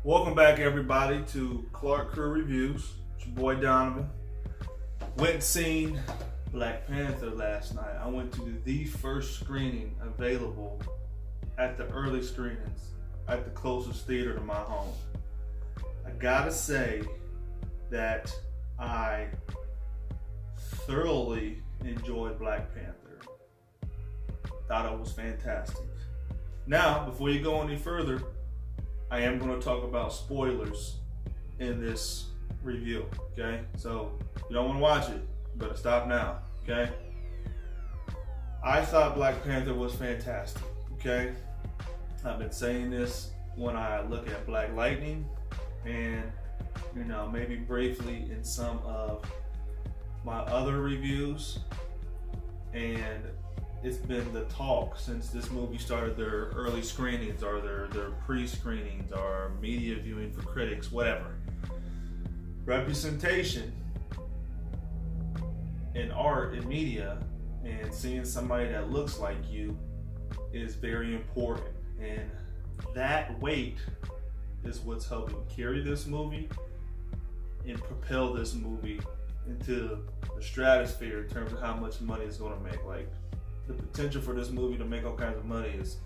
Welcome back, everybody, to Clark Crew Reviews. It's your boy Donovan. Went and seen Black Panther last night. I went to the first screening available at the early screenings at the closest theater to my home. I gotta say that I thoroughly enjoyed Black Panther. Thought it was fantastic. Now, before you go any further, I am going to talk about spoilers in this review, okay? So, if you don't want to watch it, you better stop now, okay? I thought Black Panther was fantastic, okay? I've been saying this when I look at Black Lightning and, maybe briefly in some of my other reviews. And it's been the talk since this movie started their early screenings or their pre-screenings or media viewing for critics, whatever. Representation in art and media and seeing somebody that looks like you is very important. And that weight is what's helping carry this movie and propel this movie into the stratosphere in terms of how much money it's going to make. Like, the potential for this movie to make all kinds of money is,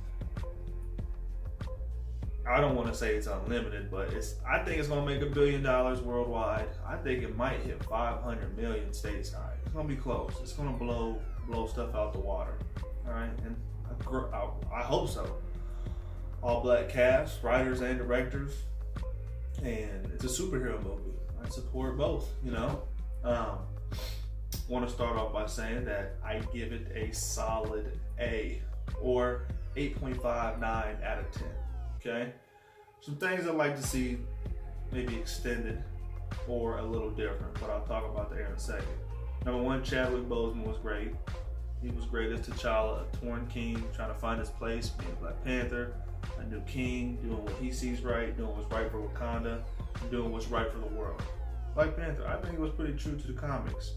I don't want to say it's unlimited, but I think it's going to make $1 billion worldwide. I think it might hit 500 million stateside. It's going to be close. It's going to blow stuff out the water. All right, and I hope so. All black cast, writers and directors, and it's a superhero movie. I support both. Want to start off by saying that I give it a solid A, or 8.59 out of 10. Okay, some things I'd like to see maybe extended or a little different, but I'll talk about that in a second. Number one, Chadwick Boseman was great. He was great as T'Challa, a torn king trying to find his place, being Black Panther, a new king, doing what he sees right, doing what's right for Wakanda, and doing what's right for the world. Black Panther, I think it was pretty true to the comics.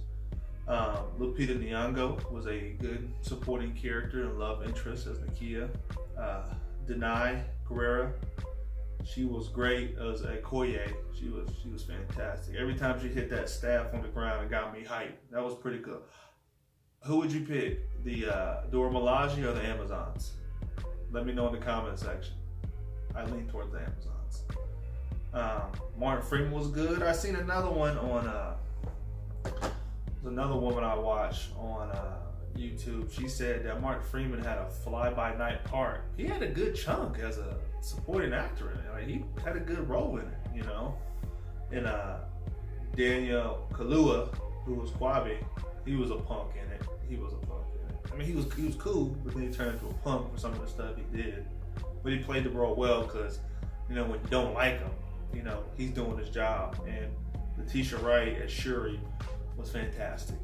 Lupita Nyong'o was a good supporting character and love interest as Nakia. Denai Guerrera, she was great as Okoye. She was fantastic. Every time she hit that staff on the ground, it got me hyped. That was pretty good. Who would you pick? The Dora Milaje or the Amazons? Let me know in the comment section. I lean towards the Amazons. Martin Freeman was good. I seen another one on another woman I watched on YouTube. She said that Martin Freeman had a fly-by-night part. He had a good chunk as a supporting actor in it. Like, he had a good role in it, And Daniel Kaluuya, who was Kwabi, he was a punk in it. I mean, he was cool, but then he turned into a punk for some of the stuff he did. But he played the role well because, when you don't like him, he's doing his job. And Letitia Wright as Shuri was fantastic.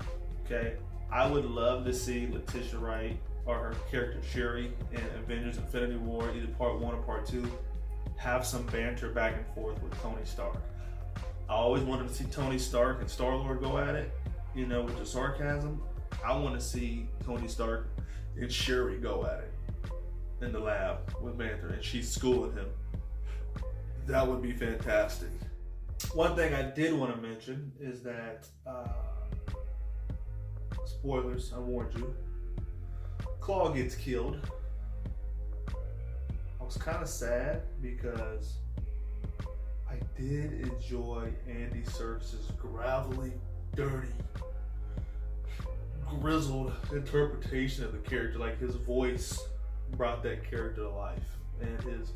Okay, I would love to see Letitia Wright or her character Shuri in Avengers Infinity War, either part 1 or part 2, have some banter back and forth with Tony Stark. I always wanted to see Tony Stark and Star-Lord go at it, with the sarcasm. I want to see Tony Stark and Shuri go at it in the lab with banter, and she's schooling him. That would be fantastic. One thing I did want to mention is that, spoilers, I warned you, Claw gets killed. I was kind of sad because I did enjoy Andy Serkis's gravelly, dirty, grizzled interpretation of the character. Like, his voice brought that character to life, and his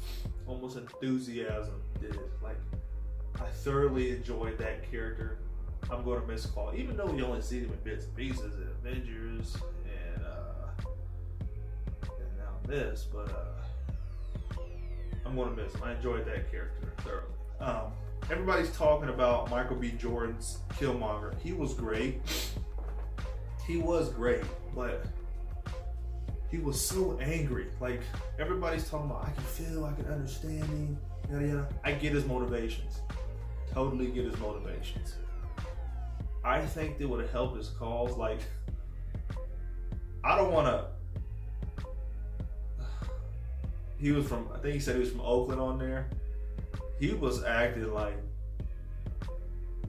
almost enthusiasm did it. Like, I thoroughly enjoyed that character. I'm going to miss Claw, even though we only see him in bits and pieces in Avengers and now this, but I'm going to miss him. I enjoyed that character thoroughly. Everybody's talking about Michael B. Jordan's Killmonger. He was great. But he was so angry. Like, everybody's talking about, I can feel, I can understand him, yada yada. I get his motivations. Totally get his motivations. I think that would have helped his cause. Like, I don't want to. I think he said he was from Oakland on there. he was acting like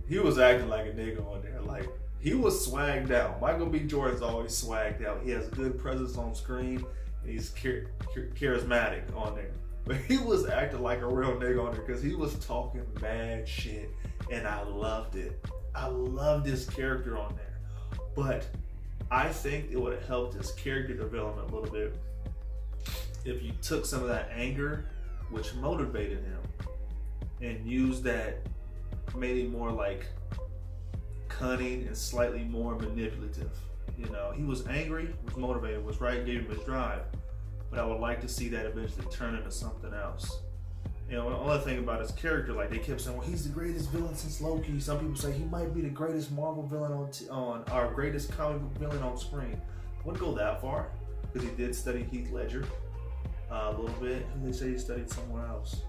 a nigga on there. Like, he was swagged out. Michael B. Jordan's always swagged out. He has a good presence on screen, and he's charismatic on there. But he was acting like a real nigga on there because he was talking mad shit, and I loved it. I loved his character on there. But I think it would have helped his character development a little bit if you took some of that anger, which motivated him, and used that, made him more like cunning and slightly more manipulative. You know, he was angry, was motivated, was right, gave him his drive. But I would like to see that eventually turn into something else. You know, another thing about his character, like they kept saying, well, he's the greatest villain since Loki. Some people say he might be the greatest Marvel villain on our greatest comic book villain on screen. I wouldn't go that far, because he did study Heath Ledger a little bit. They say he studied somewhere else.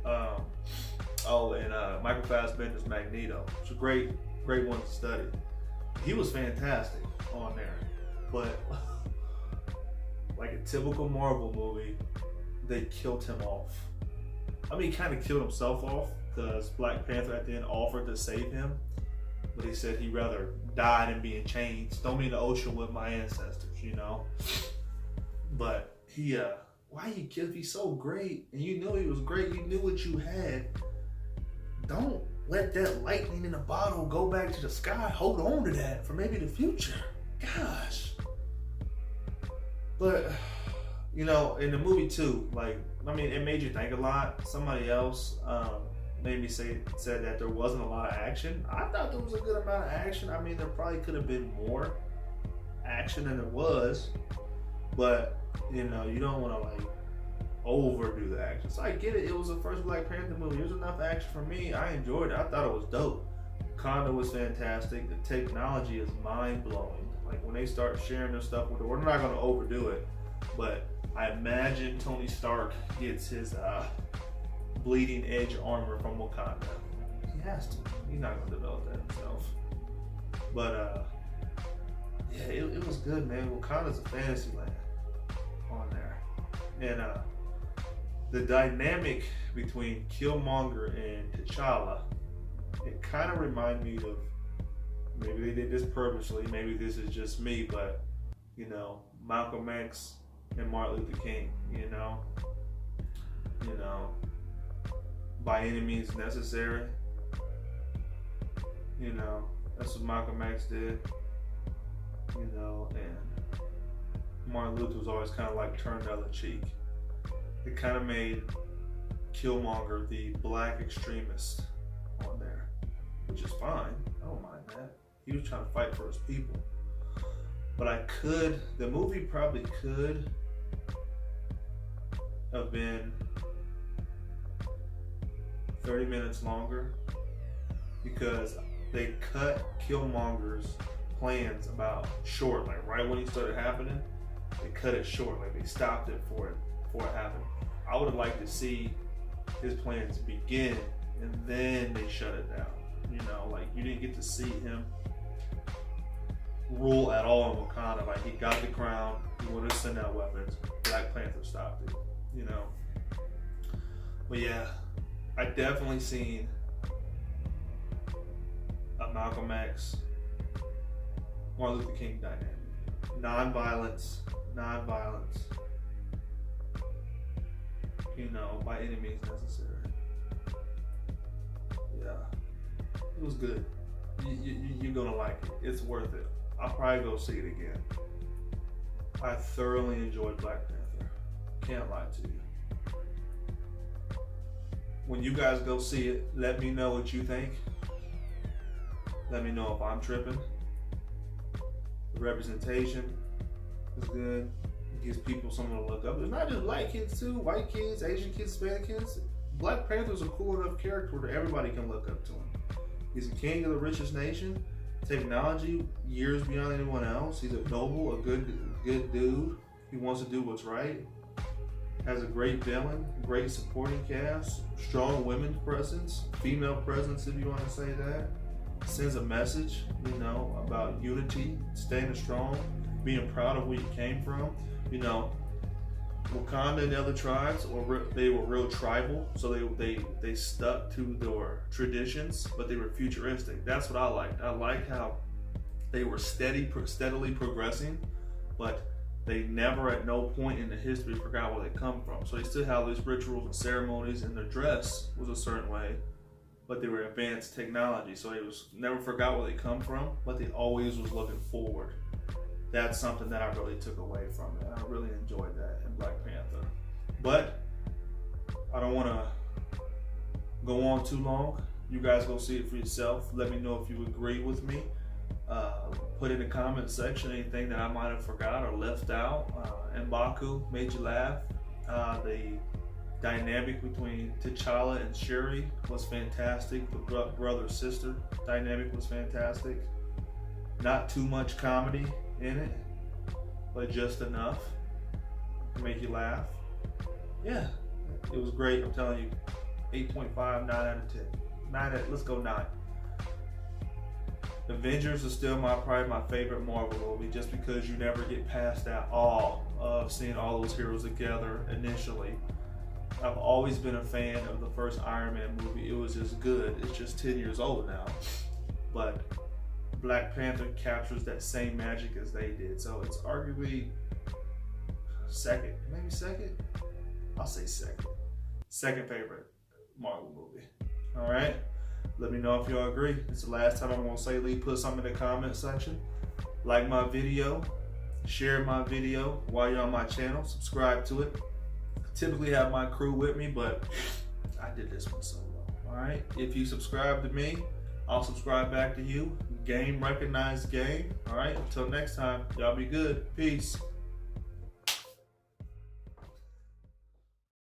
And Michael Fassbender's Magneto. It's a great one to study. He was fantastic on there, but like a typical Marvel movie, they killed him off. I mean, he kind of killed himself off because Black Panther at the end offered to save him, but he said he'd rather die than be in chains. Throw me in the ocean with my ancestors, you know. But he, why you kill if he's so great and you knew he was great, you knew what you had. Don't let that lightning in the bottle go back to the sky. Hold on to that for maybe the future. Gosh. But, you know, in the movie too, like, I mean, it made you think a lot. Somebody else made me said that there wasn't a lot of action. I thought there was a good amount of action. I mean, there probably could have been more action than there was. But, you know, you don't want to, like, overdo the action. So I get it. It was the first Black Panther movie. There was enough action for me. I enjoyed it. I thought it was dope. Wakanda was fantastic. The technology is mind-blowing. Like, when they start sharing their stuff with the world, we're not going to overdo it. But I imagine Tony Stark gets his bleeding edge armor from Wakanda. He has to. He's not going to develop that himself. But, yeah, it was good, man. Wakanda's a fantasy land on there. And, the dynamic between Killmonger and T'Challa, it kind of reminded me of, maybe they did this purposely, maybe this is just me, but, you know, Malcolm X and Martin Luther King, you know, by any means necessary, you know, that's what Malcolm X did, you know, and Martin Luther was always kind of like turned the other cheek. It kind of made Killmonger the black extremist on there, which is fine. I don't mind that. He was trying to fight for his people. But the movie probably could have been 30 minutes longer because they cut Killmonger's plans about short. Like right when he started happening, they cut it short. Like they stopped it before it happened. I would have liked to see his plans begin and then they shut it down. You know, like you didn't get to see him rule at all in Wakanda. Like he got the crown, he wanted to send out weapons. Black Panther stopped it. You know. But yeah, I definitely seen a Malcolm X, Martin Luther King dynamic. Non-violence. You know, by any means necessary. Yeah, it was good. You're gonna like it. It's worth it. I'll probably go see it again. I thoroughly enjoyed Black Panther. Can't lie to you. When you guys go see it, let me know what you think. Let me know if I'm tripping. The representation is good. It gives people something to look up. It's not just black kids too, white kids, Asian kids, Hispanic kids. Black Panther's a cool enough character that everybody can look up to him. He's a king of the richest nation. Technology years beyond anyone else. He's a noble, a good dude. He wants to do what's right. Has a great villain, great supporting cast, strong women's presence, female presence if you want to say that. Sends a message, you know, about unity, staying strong, being proud of where you came from. You know, Wakanda and the other tribes, they were real tribal, so they stuck to their traditions, but they were futuristic. That's what I liked. I liked how they were steadily progressing, but they never at no point in the history forgot where they come from. So they still have these rituals and ceremonies, and their dress was a certain way, but they were advanced technology. So they never forgot where they come from, but they always was looking forward. That's something that I really took away from it. I really enjoyed that in Black Panther. But I don't want to go on too long. You guys go see it for yourself. Let me know if you agree with me. Put in the comment section anything that I might have forgot or left out. M'Baku made you laugh. The dynamic between T'Challa and Shuri was fantastic. The brother-sister dynamic was fantastic. Not too much comedy in it, but just enough to make you laugh. Yeah, it was great. I'm telling you, 8.5, 9 out of 10. Let's go 9. Avengers is still probably my favorite Marvel movie, just because you never get past that awe of seeing all those heroes together initially. I've always been a fan of the first Iron Man movie. It was just good. It's just 10 years old now. But Black Panther captures that same magic as they did. So it's arguably second. Maybe second? I'll say second. Second favorite Marvel movie. All right? Let me know if y'all agree. It's the last time I'm going to say, put something in the comment section. Like my video. Share my video while you're on my channel. Subscribe to it. I typically have my crew with me, but I did this one solo. All right? If you subscribe to me, I'll subscribe back to you. Game recognized game. All right? Until next time, y'all be good. Peace.